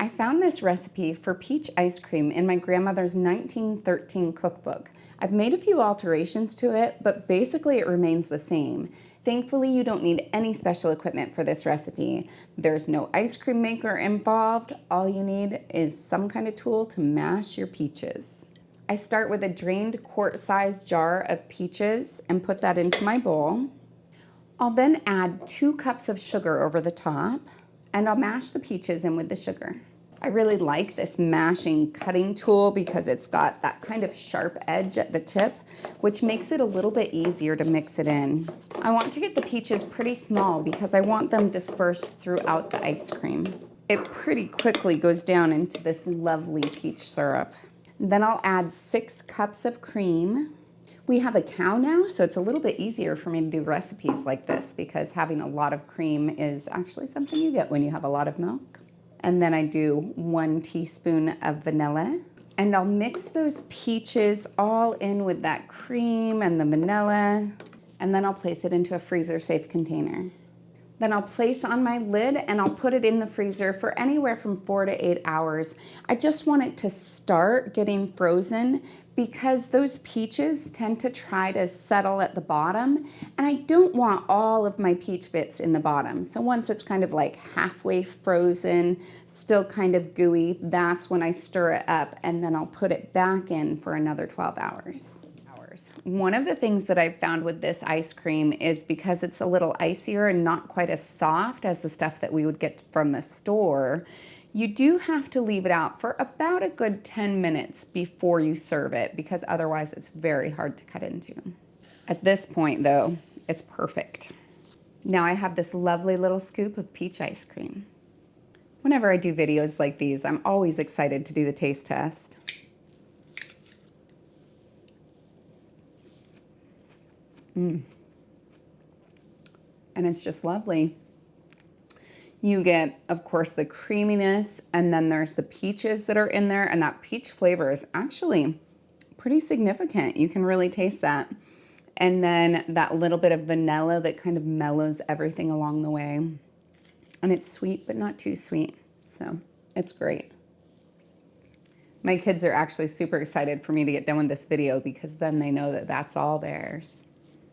I found this recipe for peach ice cream in my grandmother's 1913 cookbook. I've made a few alterations to it, but basically it remains the same. Thankfully, you don't need any special equipment for this recipe. There's no ice cream maker involved. All you need is some kind of tool to mash your peaches. I start with a drained quart-sized jar of peaches and put that into my bowl. I'll then add 2 cups of sugar over the top, and I'll mash the peaches in with the sugar. I really like this mashing cutting tool because it's got that kind of sharp edge at the tip, which makes it a little bit easier to mix it in. I want to get the peaches pretty small because I want them dispersed throughout the ice cream. It pretty quickly goes down into this lovely peach syrup. Then I'll add 6 cups of cream. We have a cow now, so it's a little bit easier for me to do recipes like this because having a lot of cream is actually something you get when you have a lot of milk. And then I do 1 teaspoon of vanilla. And I'll mix those peaches all in with that cream and the vanilla. And then I'll place it into a freezer-safe container. Then I'll place on my lid and I'll put it in the freezer for anywhere from 4 to 8 hours. I just want it to start getting frozen because those peaches tend to try to settle at the bottom, and I don't want all of my peach bits in the bottom. So once it's kind of like halfway frozen, still kind of gooey, that's when I stir it up, and then I'll put it back in for another 12 hours. One of the things that I've found with this ice cream is because it's a little icier and not quite as soft as the stuff that we would get from the store, you do have to leave it out for about a good 10 minutes before you serve it because otherwise it's very hard to cut into. At this point though, it's perfect. Now I have this lovely little scoop of peach ice cream. Whenever I do videos like these, I'm always excited to do the taste test. And it's just lovely. You get, of course, the creaminess, and then there's the peaches that are in there, and that peach flavor is actually pretty significant. You can really taste that. And then that little bit of vanilla that kind of mellows everything along the way. And it's sweet, but not too sweet. So it's great. My kids are actually super excited for me to get done with this video because then they know that that's all theirs.